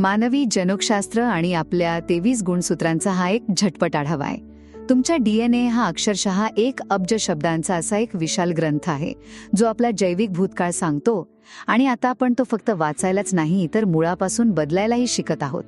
मानवी जनुकशास्त्र आणि आपल्या 23 गुणसूत्रांचा हा एक झटपट आढावा आहे. तुमचा DNA हा अक्षरशः 1 अब्ज शब्दांचा असा एक विशाल ग्रंथ आहे, जो आपला जैविक भूतकाळ सांगतो. आणि आता आपण तो फक्त वाचायलाच नाही, तर मुळापासून बदलायलाही शिकत आहोत.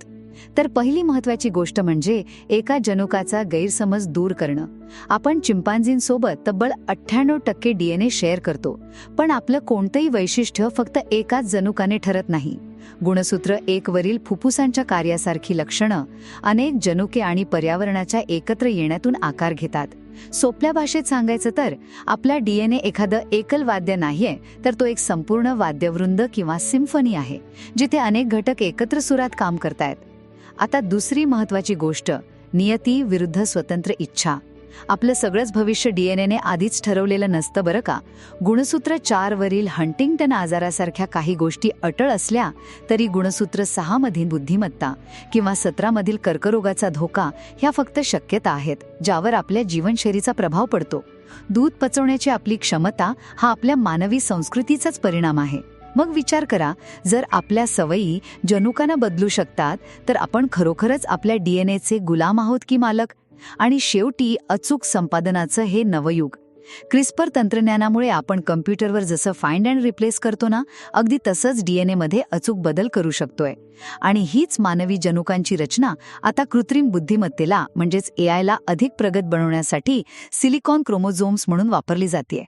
तर पहिली महत्त्वाची गोष्ट म्हणजे एका जनुकाचा गैरसमज दूर करणं. आपण चिंपांझींसोबत तब्बल 98% DNA शेअर करतो, पण आपलं कोणतंही वैशिष्ट्य फक्त एकाच जनुकाने ठरत नाही. गुणसूत्र 1 वरील फुफ्फुसांच्या कार्यासारखी लक्षणं अनेक जनुके आणि पर्यावरणाच्या एकत्र येण्यातून आकार घेतात. सोप्या भाषेत सांगायचं तर आपला DNA एखादं एकल वाद्य नाहीये, तर तो एक संपूर्ण वाद्यवृंद किंवा सिम्फनी आहे, जिथे अनेक घटक एकत्र सुरात काम करतायत. आता दुसरी महत्त्वाची गोष्ट, नियती विरुद्ध स्वतंत्र इच्छा. आपलं सगळंच भविष्य DNAने आधीच ठरवलेलं नसतं बरं का. गुणसूत्र 4 वरील हंटिंग्टन आजारासारख्या काही गोष्टी अटळ असल्या तरी गुणसूत्र 6 मधील बुद्धिमत्ता किंवा 17 मधील कर्करोगाचा धोका ह्या फक्त शक्यता आहेत, ज्यावर आपल्या जीवनशैलीचा प्रभाव पडतो. दूध पचवण्याची आपली क्षमता हा आपल्या मानवी संस्कृतीचाच परिणाम आहे. मग विचार करा, जर आपल्या सवयी जनुकांना बदलू शकतात, तर आपण खरोखरच आपल्या DNAचे गुलाम आहोत की मालक? आणि शेवटी अचूक संपादनाचं हे नवयुग. क्रिस्पर तंत्रज्ञानामुळे आपण कम्प्युटरवर जसं फाइंड अँड रिप्लेस करतो ना, अगदी तसंच DNA मध्ये अचूक बदल करू शकतोय. आणि हीच मानवी जनुकांची रचना आता कृत्रिम बुद्धिमत्तेला म्हणजेच AI ला अधिक प्रगत बनवण्यासाठी सिलिकॉन क्रोमोझोम्स म्हणून वापरली जाते.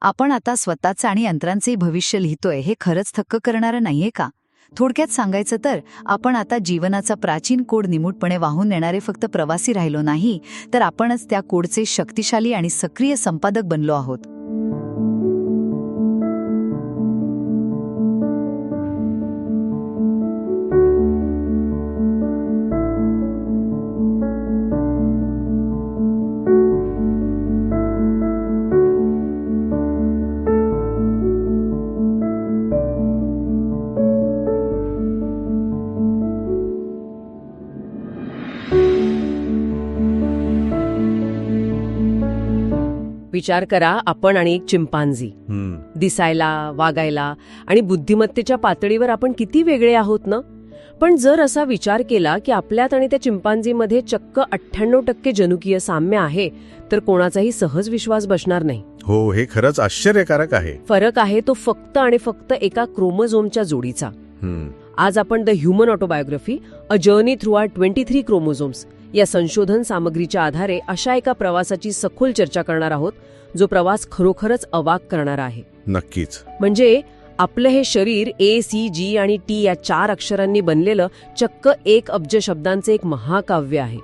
आपण आता स्वतःचं आणि यंत्रांचे भविष्य लिहितोय, हे खरंच थक्क करणारं नाहीये का? थोडक्यात सांगायचं तर आपण आता जीवनाचा प्राचीन कोड निमूटपणे वाहून नेणारे फक्त प्रवासी राहिलो नाही, तर आपणच त्या कोडचे शक्तिशाली आणि सक्रिय संपादक बनलो आहोत. विचार करा, आपण आणि एक चिंपांझी. दिसायला, वागायला आणि बुद्धिमत्तेच्या पातळीवर आपण किती वेगळे आहोत ना. पण जर असा विचार केला की आपल्यात आणि त्या चिंपांझीमध्ये चक्क 98% जनुकीय साम्य आहे, तर कोणाचाही सहज विश्वास बसणार नाही. हो, हे खरंच आश्चर्यकारक आहे. फरक आहे तो फक्त आणि फक्त एका क्रोमोझोमच्या जोडीचा. आज आपण the human autobiography a journey through our 23 chromosomes या संशोधन सामग्रीच्या आधारे अशा एका प्रवासाची सखोल चर्चा करणार आहोत, जो प्रवास खरोखरच अवाक करणारा आहे. नक्कीच. म्हणजे आपलं हे शरीर A, C, G आणि T या 4 अक्षरांनी बनलेलं चक्क 1 अब्ज शब्दांचे एक महाकाव्य आहे.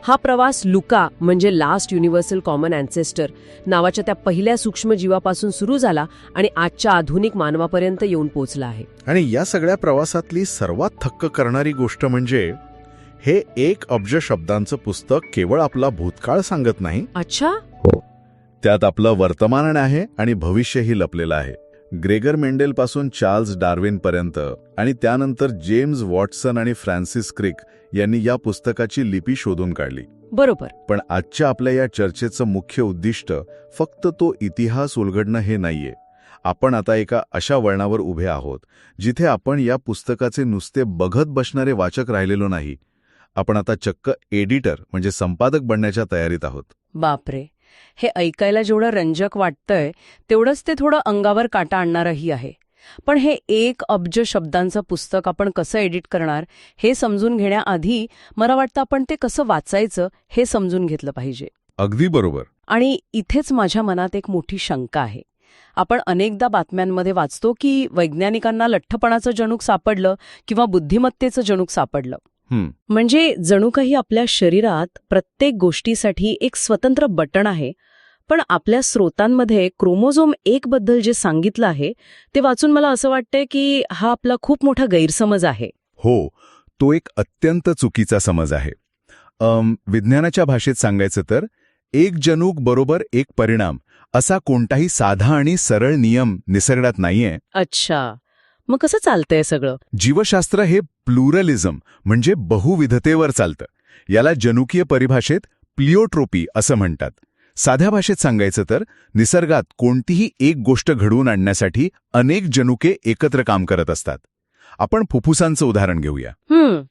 हा प्रवास लुका म्हणजे लास्ट युनिव्हर्सल कॉमन अँसेस्टर नावाच्या त्या पहिल्या सूक्ष्मजीवापासून सुरू झाला आणि आजच्या आधुनिक मानवापर्यंत येऊन पोचला आहे. आणि या सगळ्या प्रवासातली सर्वात थक्क करणारी गोष्ट म्हणजे हे 1 अब्ज शब्दांचं पुस्तक केवळ आपला भूतकाळ सांगत नाही. अच्छा. त्यात आपलं वर्तमान आहे आणि भविष्यही लपलेलं आहे. ग्रेगर मेंडेल पासून चार्ल्स डार्विन पर्यंत आणि त्यानंतर जेम्स वॉटसन आणि फ्रान्सिस क्रिक यांनी या पुस्तकाची लिपी शोधून काढली. बरोबर. पण आजच्या आपल्या या चर्चेचं मुख्य उद्दिष्ट फक्त तो इतिहास उलगडणं हे नाहीये. आपण आता एका अशा वळणावर उभे आहोत जिथे आपण या पुस्तकाचे नुसते बघत बसणारे वाचक राहिलेलो नाही. आपण आता चक्क एडिटर म्हणजे संपादक बनण्याच्या तयारीत आहोत. बापरे, हे ऐकायला जेवढं रंजक वाटतंय तेवढंच ते थोडं अंगावर काटा आणणारही आहे. पण हे 1 अब्ज शब्दांचं पुस्तक आपण कसं एडिट करणार हे समजून घेण्याआधी मला वाटतं आपण ते कसं वाचायचं हे समजून घेतलं पाहिजे. अगदी बरोबर. आणि इथेच माझ्या मनात एक मोठी शंका आहे. आपण अनेकदा बातम्यांमध्ये वाचतो की वैज्ञानिकांना लठ्ठपणाचं जनुक सापडलं किंवा बुद्धिमत्तेचं जनुक सापडलं. म्हणजे जणू काही आपल्या शरीरात प्रत्येक गोष्टीसाठी एक स्वतंत्र बटण आहे. पण आपल्या स्रोतांमध्ये क्रोमोझोम 1 बद्दल जे सांगितलं आहे ते वाचून मला असं वाटतंय की हा आपला खूप मोठा गैरसमज आहे. हो, तो एक अत्यंत चुकीचा समज आहे. विज्ञानाच्या भाषेत सांगायचं तर 1 जनुक बरोबर 1 परिणाम असा कोणताही साधा आणि सरळ नियम निसर्गात नाहीये. अच्छा, मग कसं चालतंय सगळं? जीवशास्त्र हे प्लुरलिझम म्हणजे बहुविधतेवर चालतं. याला जनुकीय परिभाषेत प्लिओट्रोपी असं म्हणतात. साध्या भाषेत सांगायचं तर निसर्गात कोणतीही एक गोष्ट घडवून आणण्यासाठी अनेक जनुके एकत्र काम करत असतात. आपण फुफ्फुसांचं उदाहरण घेऊया.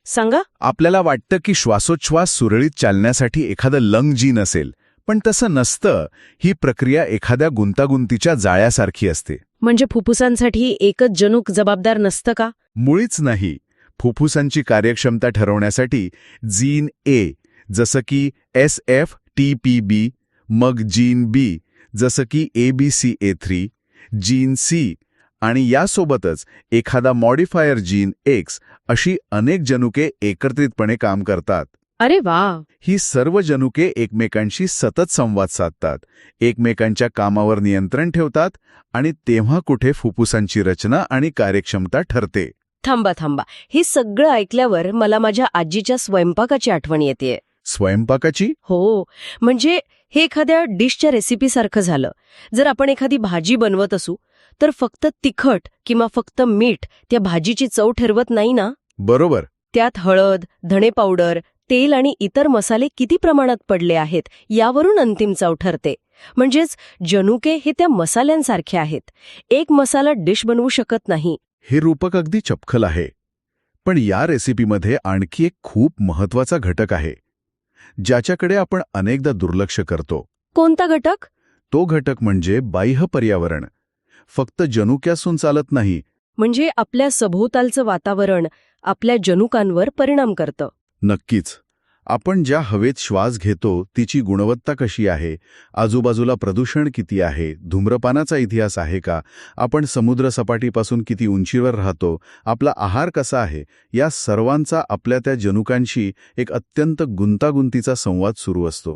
सांगा. आपल्याला वाटतं की श्वासोच्छ्वास सुरळीत चालण्यासाठी एखादं लंग जीन असेल, पण तसं नसतं. ही प्रक्रिया एखाद्या गुंतागुंतीच्या जाळ्यासारखी असते. म्हणजे फुफ्फुसांसाठी एकच जनुक जबाबदार नसतं का? मुळीच नाही. फुफ्फुसांची कार्यक्षमता ठरवण्यासाठी जीन ए जसं की SFTPB, मग जीन बी जसं की ABCA3, जीन सी आणि यासोबतच एखादा मॉडिफायर जीन एक्स अशी अनेक जनुके एकत्रितपणे काम करतात. अरे वा. ही सर्व जनुके एकमेकांशी सतत संवाद साधतात, एकमेकांच्या कामावर नियंत्रण ठेवतात आणि तेव्हा कुठे फुफ्फुसांची रचना आणि कार्यक्षमता ठरते. थांबा. हे सगळं ऐकल्यावर मला माझ्या आजीच्या स्वयंपाकाची आठवण येतेय. स्वयंपाकाची? हो, म्हणजे हे एखाद्या डिशच्या रेसिपीसारखं झालं. जर आपण एखादी भाजी बनवत असू तर फक्त तिखट किंवा फक्त मीठ त्या भाजीची चव ठरवत नाही ना. बरोबर. त्यात हळद, धणे पावडर, तेल आणि इतर मसाले किती प्रमाणात पडले आहेत यावरून अंतिम चव ठरते. म्हणजेच जनुके हे त्या मसाल्यांसारखे आहेत. एक मसाला डिश बनवू शकत नाही. हे रूपक अगदी चपखल आहे. पण या रेसिपीमध्ये आणखी एक खूप महत्वाचा घटक आहे, ज्याच्याकडे आपण अनेकदा दुर्लक्ष करतो. कोणता घटक? तो घटक म्हणजे बाह्य पर्यावरण. फक्त जनुक्यासून चालत नाही. म्हणजे आपल्या सभोवतालचं वातावरण आपल्या जनुकांवर परिणाम करतं. नक्कीच. आपण ज्या हवेत श्वास घेतो तिची गुणवत्ता कशी आहे, आजूबाजूला प्रदूषण किती आहे, धूम्रपानाचा इतिहास आहे का, आपण समुद्रसपाटीपासून किती उंचीवर राहतो, आपला आहार कसा आहे, या सर्वांचा आपल्या त्या जनुकांशी एक अत्यंत गुंतागुंतीचा संवाद सुरू असतो.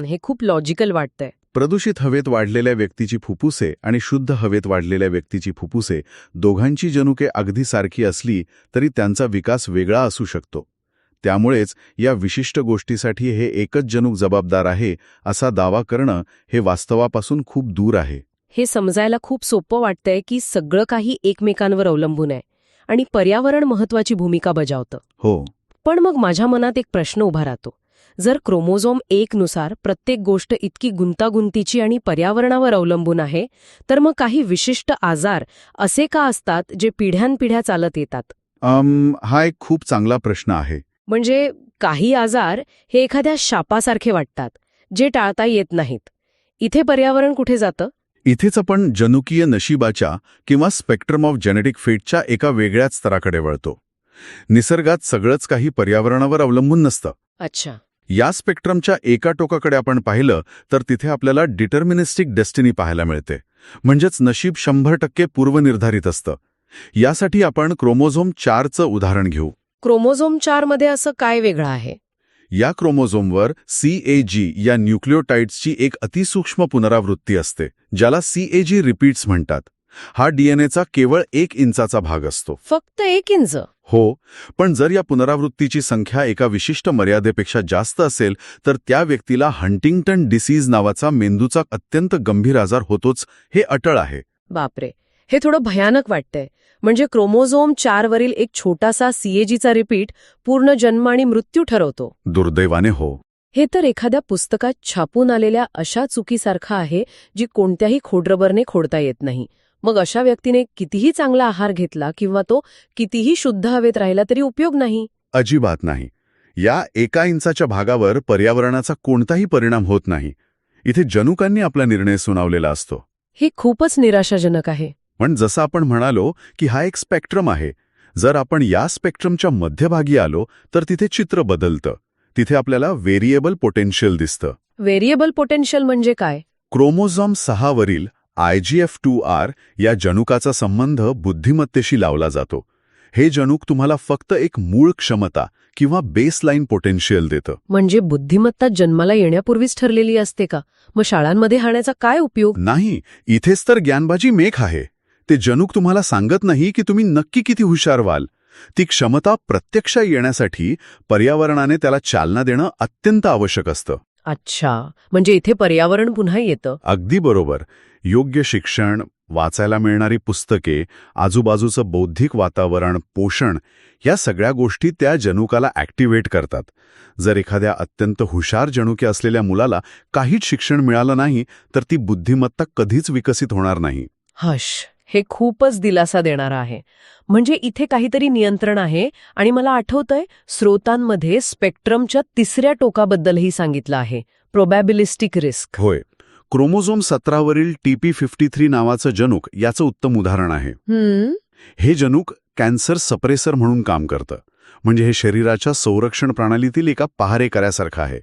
हे खूप लॉजिकल वाटतंय. प्रदूषित हवेत वाढलेल्या व्यक्तीची फुफ्फुसे आणि शुद्ध हवेत वाढलेल्या व्यक्तीची फुफ्फुसे दोघांची जनुके अगदी सारखी असली तरी त्यांचा विकास वेगळा असू शकतो. त्यामुळेच या विशिष्ट गोष्टीसाठी हे एकच जनुक जबाबदार आहे असा दावा करणं हे वास्तवापासून खूप दूर आहे. हे समजायला खूप सोपं वाटतंय की सगळं काही एकमेकांवर अवलंबून आहे आणि पर्यावरण महत्वाची भूमिका बजावतं. हो. पण मग माझ्या मनात एक प्रश्न उभा राहतो. जर क्रोमोझोम 1 नुसार प्रत्येक गोष्ट इतकी गुंतागुंतीची आणि पर्यावरणावर अवलंबून आहे, तर मग काही विशिष्ट आजार असे का असतात जे पिढ्यानपिढ्या चालत येतात? हा एक खूप चांगला प्रश्न आहे. म्हणजे काही आजार हे एखाद्या शापासारखे वाटतात, जे टाळता येत नाहीत. इथे पर्यावरण कुठे जातं? इथेच आपण जनुकीय नशिबाच्या किंवा स्पेक्ट्रम ऑफ जेनेटिक फेटच्या एका वेगळ्याच स्तराकडे वळतो. निसर्गात सगळंच काही पर्यावरणावर अवलंबून नसतं. अच्छा. या स्पेक्ट्रमच्या एका टोकाकडे आपण पाहिलं तर तिथे आपल्याला डिटर्मिनिस्टिक डेस्टिनी पाहायला मिळते. म्हणजेच नशीब 100% पूर्वनिर्धारित असतं. यासाठी आपण क्रोमोझोम 4चं उदाहरण घेऊ. क्रोमोझोम 4 मध्ये असं काय वेगळं आहे? या क्रोमोझोमवर CAG या न्यूक्लिओटाइड्सची एक अतिसूक्ष्म पुनरावृत्ती असते, ज्याला CAG रिपीट्स म्हणतात. हा डीएनएचा केवळ 1 इंचाचा भाग असतो. फक्त 1 इंच? हो, पण जर या पुनरावृत्तीची संख्या एका विशिष्ट मर्यादेपेक्षा जास्त असेल तर त्या व्यक्तीला हंटिंग्टन डिसीज नावाचा मेंदूचा अत्यंत गंभीर आजार होतोच. हे अटळ आहे. बापरे, हे थोडं भयानक वाटतंय. म्हणजे क्रोमोझोम 4 वरील एक छोटासा CAGचा रिपीट पूर्ण जन्म आणि मृत्यू ठरवतो. दुर्दैवाने हो. हे तर एखाद्या पुस्तकात छापून आलेल्या अशा चुकीसारखं आहे जी कोणत्याही खोडरबरने खोडता येत नाही. मग अशा व्यक्तीने कितीही चांगला आहार घेतला किंवा तो कितीही शुद्ध हवेत राहिला तरी उपयोग नाही. अजिबात नाही. या 1 इंचाच्या भागावर पर्यावरणाचा कोणताही परिणाम होत नाही. इथे जनुकांनी आपला निर्णय सुनावलेला असतो. हे खूपच निराशाजनक आहे. पण जसं आपण म्हणालो की हा एक स्पेक्ट्रम आहे. जर आपण या स्पेक्ट्रमच्या मध्यभागी आलो तर तिथे चित्र बदलतं. तिथे आपल्याला व्हेरिएबल पोटेन्शियल दिसतं. व्हेरिएबल पोटेन्शियल म्हणजे काय? क्रोमोझोम 6 वरील IGF2R या जनुकाचा संबंध बुद्धिमत्तेशी लावला जातो. हे जनुक तुम्हाला फक्त एक मूळ क्षमता किंवा बेसलाईन पोटेन्शियल देतं. म्हणजे बुद्धिमत्ता जन्माला येण्यापूर्वीच ठरलेली असते का? मग शाळांमध्ये हाण्याचा काय उपयोग? नाही, इथेच तर ज्ञानबाजी मेख आहे. ते जनुक तुम्हाला सांगत नाही की तुम्ही नक्की किती हुशार व्हाल. ती क्षमता प्रत्यक्ष येण्यासाठी पर्यावरणाने त्याला चालना देणं अत्यंत आवश्यक असतं. अच्छा, म्हणजे इथे पर्यावरण पुन्हा येतं. अगदी बरोबर. योग्य शिक्षण, वाचायला मिळणारी पुस्तके, आजूबाजूचं बौद्धिक वातावरण, पोषण या सगळ्या गोष्टी त्या जनुकाला ॲक्टिव्हेट करतात. जर एखाद्या अत्यंत हुशार जनुके असलेल्या मुलाला काहीच शिक्षण मिळालं नाही तर ती बुद्धिमत्ता कधीच विकसित होणार नाही. हश, हे खूपच दिलासा देणारं आहे. म्हणजे इथे काहीतरी नियंत्रण आहे आणि मला आठवतंय स्रोतांमध्ये स्पेक्ट्रमच्या तिसऱ्या टोकाबद्दलही सांगितलं आहे, प्रोबॅबिलिस्टिक रिस्क. होय. क्रोमोझोम 17 वरील TP53 नावाचं जनुक याचं उत्तम उदाहरण आहे. हे जनुक कॅन्सर सप्रेसर म्हणून काम करतं. म्हणजे हे शरीराच्या संरक्षण प्रणालीतील एका पहारेकऱ्यासारखं आहे.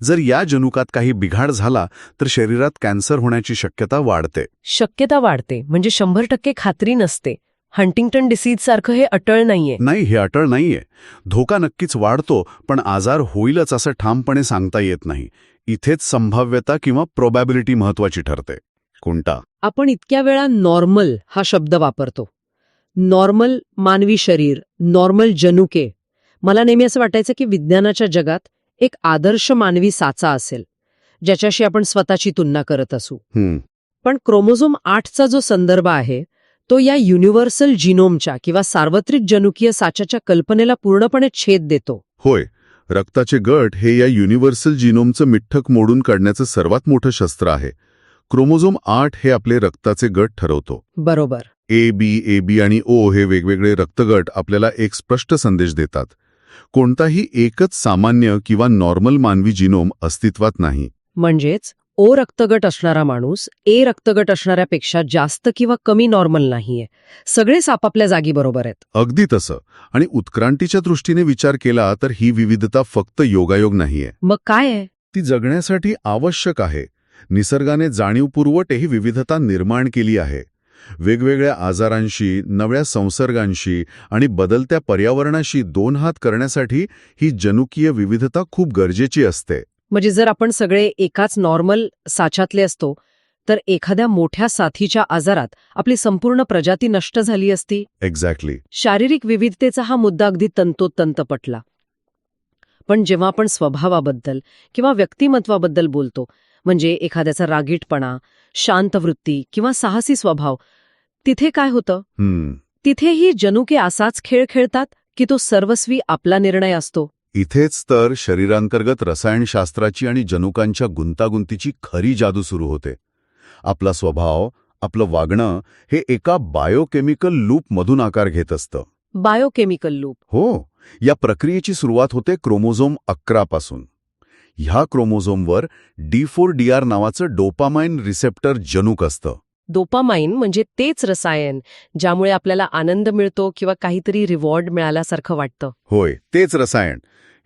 जर या जनुकात काही बिघाड झाला तर शरीरात कॅन्सर होण्याची शक्यता वाढते. शक्यता वाढते म्हणजे 100% खात्री नसते. हंटिंग्टन डिसीज सारखं हे अटळ नाहीये. नाही, हे अटळ नाहीये. धोका नक्कीच वाढतो, पण आजार होईलच असं ठामपणे सांगता येत नाही. इथेच संभाव्यता किंवा प्रोबॅबिलिटी महत्वाची ठरते. कोणता? आपण इतक्या वेळा नॉर्मल हा शब्द वापरतो. नॉर्मल मानवी शरीर, नॉर्मल जनुके. मला नेहमी असं वाटायचं की विज्ञानाच्या जगात एक आदर्श मानवी साचा असेल ज्याच्याशी आपण स्वतःची तुलना करत असू. पण क्रोमोझोम 8चा जो संदर्भ आहे तो या युनिव्हर्सल जिनोमच्या किंवा सार्वत्रिक जनुकीय साच्याच्या कल्पनेला पूर्णपणे छेद देतो. होय. रक्ताचे गट हे या युनिव्हर्सल जिनोमचं मिठ्ठक मोडून काढण्याचं सर्वात मोठं शस्त्र आहे. क्रोमोझोम 8 हे आपले रक्ताचे गट ठरवतो. बरोबर. AB आणि O हे वेगवेगळे रक्तगट आपल्याला एक स्पष्ट संदेश देतात. कोणताही एकच सामान्य किंवा नॉर्मल मानवी जिनोम अस्तित्वात नाही. म्हणजेच O रक्तगट असणारा माणूस A रक्तगट असणाऱ्यापेक्षा जास्त किंवा कमी नॉर्मल नाहीये. सगळेच आपापल्या जागी बरोबर आहेत. अगदी तसं. आणि उत्क्रांतीच्या दृष्टीने विचार केला तर ही विविधता फक्त योगायोग नाहीये. मग काय आहे? ती जगण्यासाठी आवश्यक आहे. निसर्गाने जाणीवपूर्वक ही विविधता निर्माण केली आहे. वेगवेगळ्या आजारांशी, नव्या संसर्गांशी आणि बदलत्या पर्यावरणाशी दोन हात करण्यासाठी ही जनुकीय विविधता खूप गरजेची असते. म्हणजे जर आपण सगळे एकाच नॉर्मल साच्यातले असतो तर एखाद्या मोठ्या साथीच्या आजारात आपली संपूर्ण प्रजाती नष्ट झाली असती. एक्झॅक्टली. शारीरिक विविधतेचा हा मुद्दा अगदी तंतोतंत पटला. पण जेव्हा आपण स्वभावाबद्दल किंवा व्यक्तिमत्वाबद्दल बोलतो, म्हणजे एखाद्याचा रागीटपणा, शांत वृत्ती किंवा साहसी स्वभाव, तिथे काय होतं? तिथेही जनुके असाच खेळ खेळतात की तो सर्वस्वी आपला निर्णय असतो? इथेच तर शरीरांतर्गत रसायनशास्त्राची आणि जनुकांच्या गुंतागुंतीची खरी जादू सुरू होते. आपला स्वभाव, आपलं वागणं हे एका बायोकेमिकल लूपमधून आकार घेत असतं. Biochemical loop? हो. या प्रक्रियेची सुरुवात होते क्रोमोझोम 11 पासून. ह्या क्रोमोझोमवर D4DR नावाचं डोपामाइन रिसेप्टर जनुक असतं. डोपामाइन म्हणजे तेच रसायन ज्यामुळे आपल्याला आनंद मिळतो किंवा काहीतरी रिवॉर्ड मिळाल्यासारखं वाटतं. होय, तेच रसायन.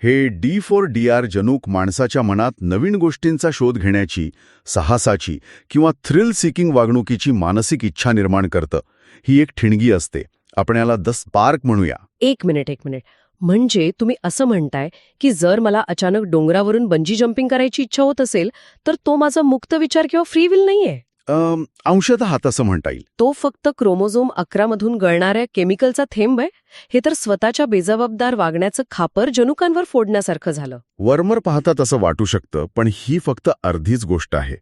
हे D4DR जनुक माणसाच्या मनात नवीन गोष्टींचा शोध घेण्याची, साहसाची किंवा थ्रिल सिकिंग वागणुकीची मानसिक इच्छा निर्माण करतं. ही एक ठिणगी असते. आपण याला द स्पार्क म्हणूया. एक मिनिट. म्हणजे तुम्ही असं म्हणताय की जर मला अचानक डोंगरावरून बंजी जम्पिंग करायची इच्छा होत असेल तर तो माझा मुक्त विचार किंवा फ्री विल नाहीये? अंशतः तसं म्हणता येईल. तो फक्त क्रोमोझोम 11 मधून गळणाऱ्या केमिकलचा थेंब आहे. हे तर स्वतःच्या बेजबाबदार वागण्याचं खापर जनुकांवर फोडण्यासारखं झालं. वरवर पाहता तसं वाटू शकतं, पण ही फक्त अर्धीच गोष्ट आहे.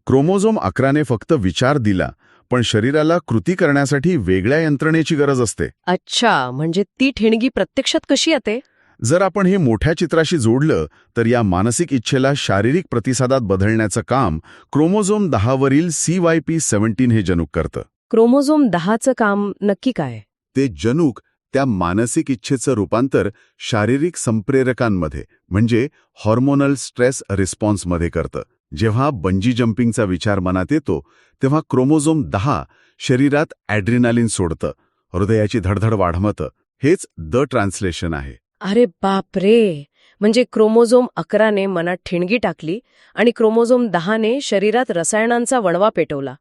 क्रोमोझोम 11ने फक्त विचार दिला, पण शरीराला कृती करण्यासाठी वेगळ्या यंत्रणेची गरज असते. अच्छा, म्हणजे ती ठिणगी प्रत्यक्षात कशी येते? जर आपण हे मोठ्या चित्राशी जोडलं तर या मानसिक इच्छेला शारीरिक प्रतिसादात बदलण्याचं काम क्रोमोझोम 10 वरील CYP17 हे जनुक करतं. क्रोमोझोम 10चं काम नक्की काय? ते जनुक त्या मानसिक इच्छेचं रूपांतर शारीरिक संप्रेरकांमध्ये म्हणजे हॉर्मोनल स्ट्रेस रिस्पॉन्समध्ये करतं. जेव्हा बंजी जम्पिंगचा विचार मनात येतो तेव्हा क्रोमोझोम 10 शरीरात ॲड्रिनालिन सोडतं, हृदयाची धडधड वाढवतं. हेच द ट्रान्सलेशन आहे. अरे बापरे! म्हणजे क्रोमोझोम 11ने मनात ठिणगी टाकली आणि क्रोमोझोम 10ने शरीरात रसायनांचा वणवा पेटवला.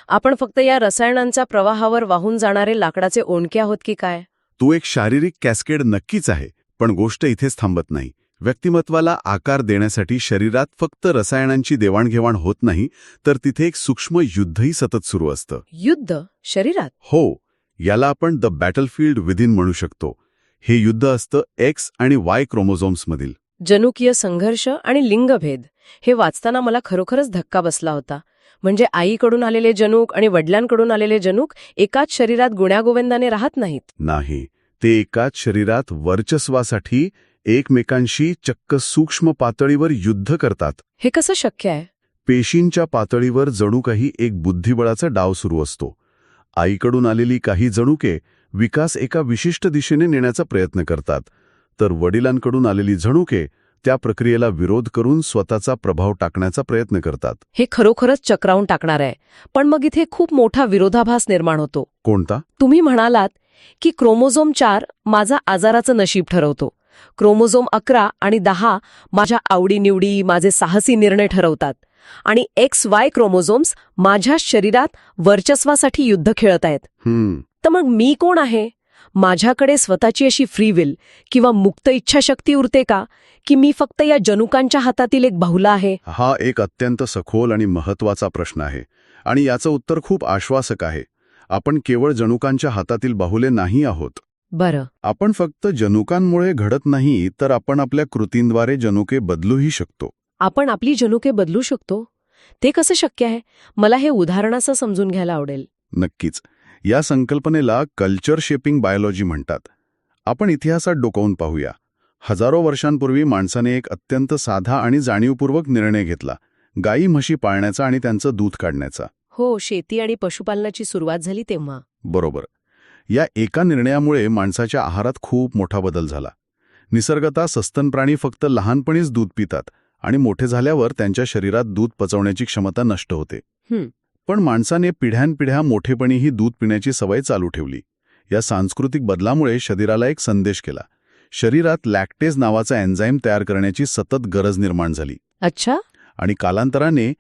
आपण फक्त या रसायनांच्या प्रवाहावर वाहून जाणारे लाकडाचे ओंडके आहोत की काय? तो एक शारीरिक कॅस्केड नक्कीच आहे, पण गोष्ट इथेच थांबत नाही. व्यक्तिमत्वाला आकार देण्यासाठी शरीरात फक्त रसायनांची देवाणघेवाण होत नाही, तर तिथे एक सूक्ष्म युद्धही सतत सुरू असतं. युद्ध शरीरात? हो, याला आपण द बॅटलफील्ड विदिन म्हणू शकतो. हे युद्ध असतं X आणि Y क्रोमोझोम्समधील. जनुकीय संघर्ष आणि लिंगभेद हे वाचताना मला खरोखरच धक्का बसला होता. म्हणजे आईकडून आलेले जनुक आणि वडिलांकडून आलेले जनुक एकाच शरीरात गुण्यागोविंदाने राहत नाहीत. नाही, ते एकाच शरीरात वर्चस्वासाठी एकमेकांशी चक्क सूक्ष्म पातळीवर युद्ध करतात. हे कसं शक्य आहे? पेशींच्या पातळीवर जणू काही एक बुद्धिबळाचा डाव सुरू असतो. आईकडून आलेली काही जनुके विकास एका विशिष्ट दिशेने नेण्याचा प्रयत्न करतात, तर वडिलांकडून आलेली जनुके त्या प्रक्रियेला विरोध करून स्वतःचा प्रभाव टाकण्याचा प्रयत्न करतात. हे खरोखरच चक्रावून टाकणार आहे. पण मग इथे खूप मोठा विरोधाभास निर्माण होतो. कोणता? तुम्ही म्हणालात की क्रोमोझोम 4 माझा आजाराचं नशीब ठरवतो, क्रोमोझोम 11 आणि 10 माझ्या आवडीनिवडी, माझे साहसी निर्णय ठरवतात, आणि XY क्रोमोझोम्स माझ्या शरीरात वर्चस्वासाठी युद्ध खेळत आहेत. तर मग मी कोण आहे? माझ्याकडे स्वतःची अशी फ्री विल किंवा मुक्त इच्छाशक्ती उरते का, की मी फक्त या जनुकांच्या हातातील एक बाहुला आहे? हा एक अत्यंत सखोल आणि महत्वाचा प्रश्न आहे, आणि याचं उत्तर खूप आश्वासक आहे. आपण केवळ जनुकांच्या हातातील बाहुले नाही आहोत. बरं. आपण फक्त जनुकांमुळे घडत नाही, तर आपण आपल्या कृतींद्वारे जनुके बदलूही शकतो. आपण आपली जनुके बदलू शकतो? ते कसं शक्य आहे? मला हे उदाहरणासह समजून घ्यायला आवडेल. नक्कीच. या संकल्पनेला कल्चर शेपिंग बायोलॉजी म्हणतात. आपण इतिहासात डोकावून पाहूया. हजारो वर्षांपूर्वी माणसाने एक अत्यंत साधा आणि जाणीवपूर्वक निर्णय घेतला, गायी म्हशी पाळण्याचा आणि त्यांचं दूध काढण्याचा. हो, शेती आणि पशुपालनाची सुरुवात झाली तेव्हा. बरोबर. या एका निर्णयामुळे माणसाच्या आहारात खूप मोठा बदल झाला. निसर्गतः सस्तन प्राणी फक्त लहानपणीच दूध पितात आणि मोठे झाल्यावर त्यांच्या शरीरात दूध पचवण्याची क्षमता नष्ट होते. पण माणसाने पिढ्यानपिढ्या मोठेपणी ही दूध पिण्याची सवय चालू ठेवली. या सांस्कृतिक बदलामुळे शरीराला एक संदेश केला. शरीरात लॅक्टेज नावाचा एन्झाईम तयार करण्याची सतत गरज निर्माण झाली. अच्छा. आणि कालांतराने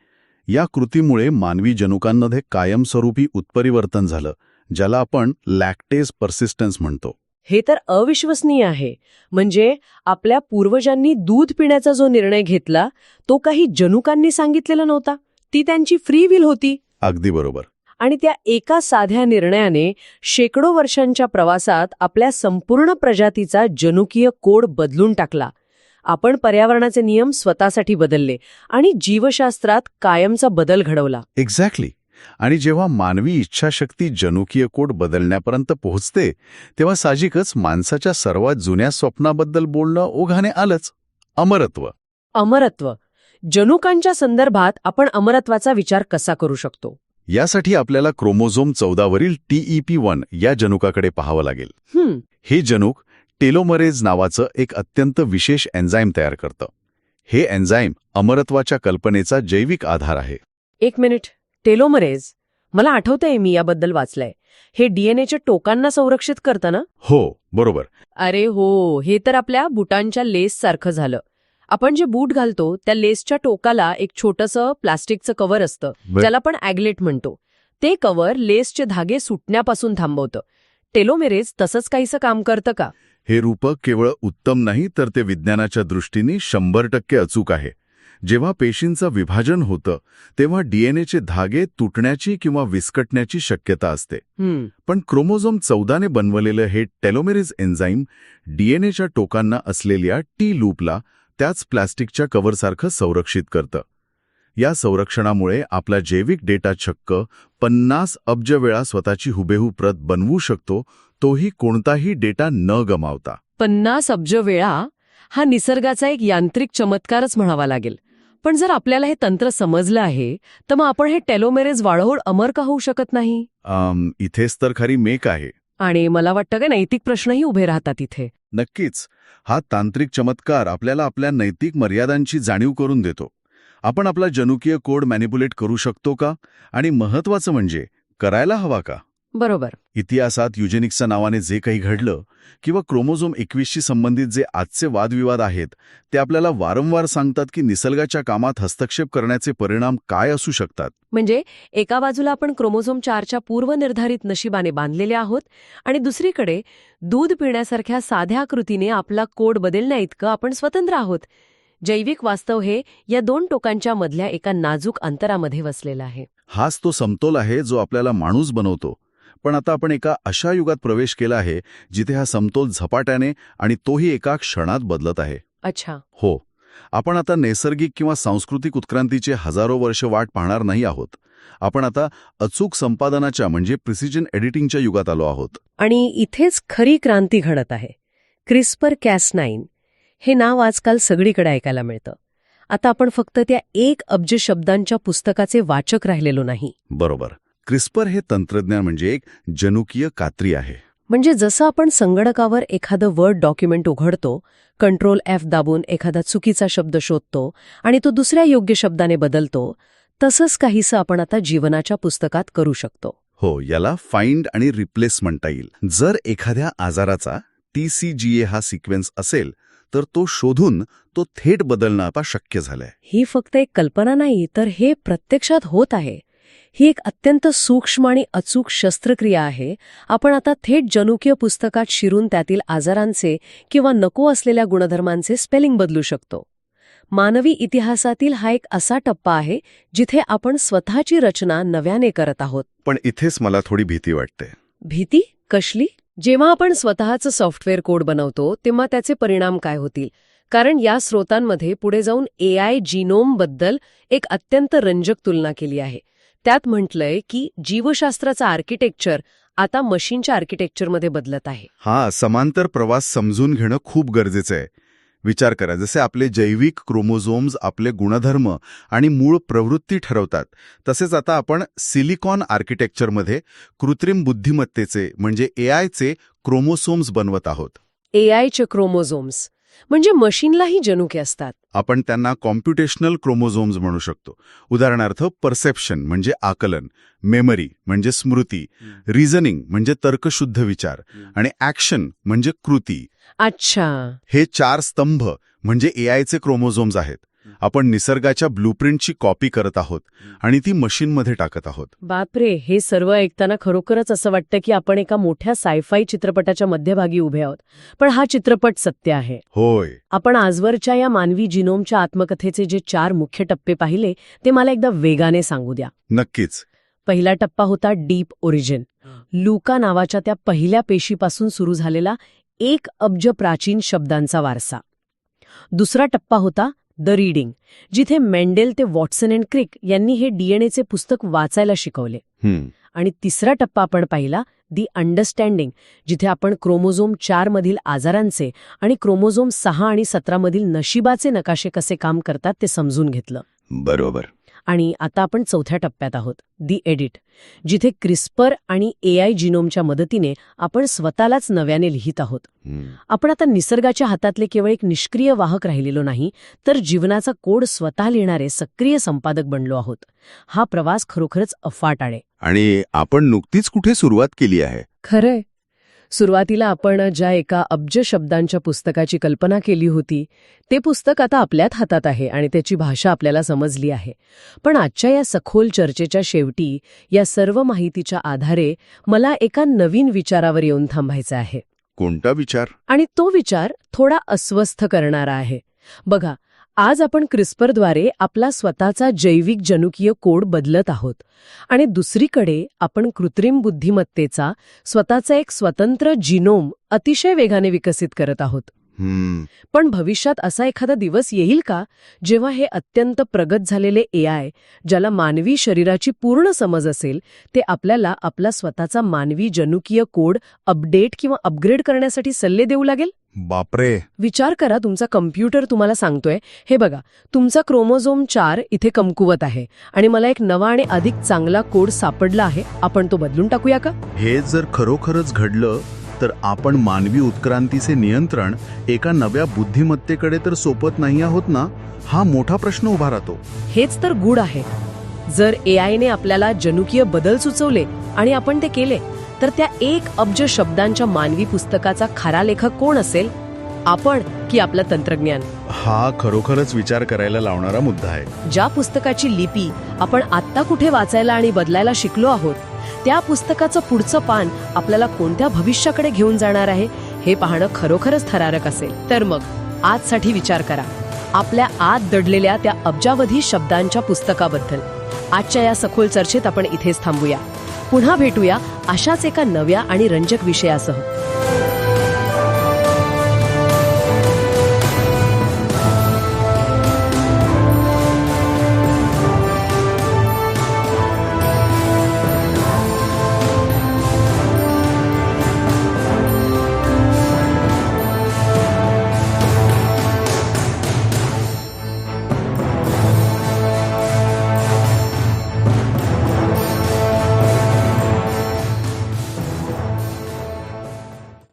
या कृतीमुळे मानवी जनुकांमध्ये कायमस्वरूपी उत्परिवर्तन झालं, ज्याला आपण लॅक्टेज पर्सिस्टन्स म्हणतो. हे तर अविश्वसनीय आहे. म्हणजे आपल्या पूर्वजांनी दूध पिण्याचा जो निर्णय घेतला तो काही जनुकांनी सांगितलेला नव्हता, ती त्यांची फ्री विल होती. अगदी बरोबर. आणि त्या एका साध्या निर्णयाने शेकडो वर्षांच्या प्रवासात आपल्या संपूर्ण प्रजातीचा जनुकीय कोड बदलून टाकला. आपण पर्यावरणाचे नियम स्वतःसाठी बदलले आणि जीवशास्त्रात कायमचा बदल घडवला. एक्झॅक्टली. आणि जेव्हा मानवी इच्छाशक्ती जनुकीय कोड बदलण्यापर्यंत पोहोचते, तेव्हा साहजिकच माणसाच्या सर्वात जुन्या स्वप्नाबद्दल बोलणं ओघाने आलंच: अमरत्व. अमरत्व. जनुकांच्या संदर्भात आपण अमरत्वाचा विचार कसा करू शकतो? यासाठी आपल्याला क्रोमोझोम 14 वरील TEP1 या जनुकाकडे पाहावं लागेल. हे जनुक टेलोमरेज नावाचं एक अत्यंत विशेष एन्झाईम तयार करतं. हे एन्झाईम अमरत्वाच्या कल्पनेचा जैविक आधार आहे. एक मिनिट. टेलोमरेज? मला आठवतंय, मी याबद्दल वाचलंय. हे डीएनएच्या टोकांना संरक्षित करतं ना? हो, बरोबर. अरे हो, हे तर आपल्या बुटांच्या लेससारखं झालं. आपण जे बूट घालतो त्या लेसच्या टोकाला एक छोटंसं प्लास्टिकचं कव्हर असतं, ज्याला आपण ॲग्लेट म्हणतो. ते कव्हर लेसचे धागे सुटण्यापासून थांबवतं. टेलोमेरेज तसंच काहीसं काम करतं का? हे रूपक केवळ उत्तम नाही, तर ते विज्ञानाच्या दृष्टीने 100% अचूक आहे. जेव्हा पेशींचं विभाजन होतं तेव्हा डीएनएचे धागे तुटण्याची किंवा विस्कटण्याची शक्यता असते. पण क्रोमोझोम 14ने बनवलेलं हे टेलोमेरेज एन्झाईम डीएनएच्या टोकांना असलेल्या टी लूपला त्याच प्लास्टिकच्या कव्हरसारखं संरक्षित करतं. या संरक्षणामुळे आपला जैविक डेटा चक्क 50 अब्ज वेळा स्वतःची हुबेहूब प्रत बनवू शकतो, तोही कोणताही डेटा न गमावता. 50 अब्ज वेळा? हा निसर्गाचा एक यांत्रिक चमत्कारच म्हणावा लागेल. पण जर आपल्याला हे तंत्र समजलं आहे, तर मग आपण हे टेलोमेरेज वाढवून अमर का होऊ शकत नाही? इथेच तर खरी मेक आहे. आणि मला वाटतं की नैतिक प्रश्नही उभे राहतात इथे. नक्कीच. हा तांत्रिक चमत्कार आपल्याला आपल्या नैतिक मर्यादांची जाणीव करून देतो. आपण आपला जनुकीय कोड मॅनिप्युलेट करू शकतो का? आणि महत्वाचं म्हणजे करायला हवा का? बरोबर. इतिहासात युजेनिक्सच्या नावाने जे काही घडलं किंवा क्रोमोझोम 21शी संबंधित जे आजचे वादविवाद आहेत, ते आपल्याला वारंवार सांगतात की निसर्गाच्या कामात हस्तक्षेप करण्याचे परिणाम काय असू शकतात. म्हणजे एका बाजूला आपण क्रोमोझोम 4च्या पूर्वनिर्धारित नशिबाने बांधलेले आहोत आणि दुसरीकडे दूध पिण्यासारख्या साध्या कृतीने आपला कोड बदलण्याइतकं आपण स्वतंत्र आहोत. जैविक वास्तव हे या दोन टोकांच्या मधल्या एका नाजूक अंतरामध्ये वसलेला आहे. हाच तो समतोल आहे जो आपल्याला माणूस बनवतो. पण आता आपण एका अशा युगात प्रवेश केला आहे जिथे हा समतोल झपाट्याने आणि तोही एका क्षणात बदलत आहे. अच्छा. हो. आपण आता नैसर्गिक किंवा सांस्कृतिक उत्क्रांतीचे हजारो वर्ष वाट पाहणार नाही आहोत. आपण आता अचूक संपादनाच्या म्हणजे प्रिसिजन एडिटिंगच्या युगात आलो आहोत. आणि इथेच खरी क्रांती घडत आहे. CRISPR-Cas9 हे नाव आजकाल सगळीकडे ऐकायला मिळतं. आता आपण फक्त त्या 1 अब्ज शब्दांच्या पुस्तकाचे वाचक राहिलेलो नाही. बरोबर. क्रिस्पर हे तंत्रज्ञान म्हणजे एक जनुकीय कात्री आहे. म्हणजे जसं आपण संगणकावर एखादं वर्ड डॉक्युमेंट उघडतो, कंट्रोल F दाबून एखादा चुकीचा शब्द शोधतो आणि तो दुसऱ्या योग्य शब्दाने बदलतो, तसंच काहीसं आपण आता जीवनाच्या पुस्तकात करू शकतो. हो, याला फाइंड आणि रिप्लेस म्हणता येईल. जर एखाद्या आजाराचा TCGA हा सिक्वेन्स असेल तर तो शोधून तो थेट बदलणं आता शक्य झालंय. ही फक्त एक कल्पना नाही, तर हे प्रत्यक्षात होत आहे. ही एक अत्यंत सूक्ष्म आणि अचूक शस्त्रक्रिया आहे. आपण आता थेट जनुकीय पुस्तकात शिरून त्यातील आजारांचे किंवा नको असलेल्या गुणधर्मांचे स्पेलिंग बदलू शकतो. मानवी इतिहासातील हा एक असा टप्पा आहे जिथे आपण स्वतःची रचना नव्याने करत आहोत. पण इथेच मला थोडी भीती वाटते. भीती कसली? जेव्हा आपण स्वतःचं सॉफ्टवेअर कोड बनवतो तेव्हा त्याचे परिणाम काय होतील? कारण या स्रोतांमध्ये पुढे जाऊन AI जीनोमबद्दल एक अत्यंत रंजक तुलना केली आहे. त्यात म्हटलंय की जीवशास्त्राचं आर्किटेक्चर आता मशीनच्या आर्किटेक्चरमध्ये बदलत आहे. हा समांतर प्रवास समजून घेणं खूप गरजेचं आहे. विचार करा, जसे आपले जैविक क्रोमोझोम्स आपले गुणधर्म आणि मूळ प्रवृत्ती ठरवतात, तसेच आता आपण सिलिकॉन आर्किटेक्चरमध्ये कृत्रिम बुद्धिमत्तेचे म्हणजे AIचे क्रोमोसोम्स बनवत आहोत. AIचे क्रोमोझोम्स म्हणजे मशीनलाही जनुके असतात. आपण त्यांना कॉम्प्युटेशनल क्रोमोझोम्स म्हणू शकतो. उदाहरणार्थ परसेप्शन म्हणजे आकलन, मेमरी म्हणजे स्मृती, रिझनिंग म्हणजे तर्कशुद्ध विचार आणि ॲक्शन म्हणजे कृती. अच्छा, हे 4 स्तंभ म्हणजे AIचे क्रोमोझोम्स आहेत. आपण निसर्गाच्या ब्लूप्रिंटची कॉपी करत आहोत आणि ती मशीनमध्ये टाकत आहोत. बापरे, हे सर्व ऐकताना खरोखरच असं वाटतं की आपण एका मोठ्या सायफाय चित्रपटाच्या मध्यभागी उभे आहोत. पण हा चित्रपट सत्य आहे. होय. आपण आजवरच्या या मानवी जिनोमच्या आत्मकथेचे जे 4 मुख्य टप्पे पाहिले ते मला एकदा वेगाने सांगू द्या. नक्कीच. पहिला टप्पा होता डीप ओरिजिन. लुका नावाच्या त्या पहिल्या पेशीपासून सुरू झालेला 1 अब्ज प्राचीन शब्दांचा वारसा. दुसरा टप्पा होता द रीडिंग, जिथे मेंडेल ते वॉटसन अँड क्रिक यांनी हे DNAचे पुस्तक वाचायला शिकवले. आणि तिसरा टप्पा आपण पाहिला दी अंडरस्टँडिंग, जिथे आपण क्रोमोझोम 4 मधील आजारांचे आणि क्रोमोझोम 6 आणि 17 मधील नशिबाचे नकाशे कसे काम करतात ते समजून घेतलं. बरोबर. आणि आता आपण चौथ्या टप्प्यात आहोत, दी एडिट, जिथे क्रिस्पर आणि AI जीनोमच्या मदतीने आपण स्वतःलाच नव्याने लिहित आहोत. आपण आता निसर्गाच्या हातातले केवळ एक निष्क्रिय वाहक राहिलेलो नाही, तर जीवनाचा कोड स्वतः लिहिणारे सक्रिय संपादक बनलो आहोत. हा प्रवास खरोखरच अफाट आहे. आणि आपण नुकतीच कुठे सुरुवात केली आहे. खरंय. सुरुवातीला आपण ज्या एका अब्ज शब्दांच्या पुस्तकाची कल्पना केली होती ते पुस्तक आता आपल्याच हातात आहे आणि त्याची भाषा आपल्याला समजली आहे. पण आजच्या या सखोल चर्चेच्या शेवटी या सर्व माहितीच्या आधारे मला एका नवीन विचारावर येऊन थांबायचं आहे. कोणता विचार? आणि तो विचार थोडा अस्वस्थ करणारा आहे. बघा, आज आपण क्रिस्परद्वारे आपला स्वतःचा जैविक जनुकीय कोड बदलत आहोत आणि दुसरीकडे आपण कृत्रिम बुद्धिमत्तेचा स्वतःचा एक स्वतंत्र जीनोम अतिशय वेगाने विकसित करत आहोत. पण भविष्यात असा एखादा दिवस येईल का जेव्हा हे अत्यंत प्रगत झालेले AI, ज्याला मानवी शरीराची पूर्ण समज असेल, ते आपल्याला आपला स्वतःचा मानवी जनुकीय कोड अपडेट किंवा अपग्रेड करण्यासाठी सल्ले देऊ लागेल? बापरे. विचार करा, तुमचा कम्प्युटर तुम्हाला सांगतोय, हे बघा, तुमचा क्रोमोझोम 4 इथे कमकुवत आहे आणि मला एक नवा आणि अधिक चांगला कोड सापडला आहे, आपण तो बदलून टाकूया का? हे जर खरोखरच घडलं तर आपण मानवी उत्क्रांतीचे नियंत्रण एका नव्या बुद्धिमत्तेकडे तर सोपत नाही आहोत ना? हा मोठा प्रश्न उभा राहतो. हेच तर गूढ आहे. जर AIने आपल्याला जनुकीय बदल सुचवले आणि आपण ते केले, तर त्या 1 अब्ज शब्दांच्या मानवी पुस्तकाचा खरा लेखक कोण असेल? आपण की आपलं तंत्रज्ञान? हा खरोखरच विचार करायला लावणारा मुद्दा आहे. ज्या पुस्तकाची लिपी आपण आत्ता कुठे वाचायला आणि बदलायला शिकलो आहोत, त्या पुस्तकाचं पुढचं पान आपल्याला कोणत्या भविष्याकडे घेऊन जाणार आहे हे पाहणं खरोखरच थरारक असेल. तर मग आजसाठी विचार करा आपल्या आत दडलेल्या त्या अब्जावधी शब्दांच्या पुस्तकाबद्दल. आजच्या या सखोल चर्चेत आपण इथेच थांबूया. पुन्हा भेटूया अशाच एका नव्या आणि रंजक विषयासह.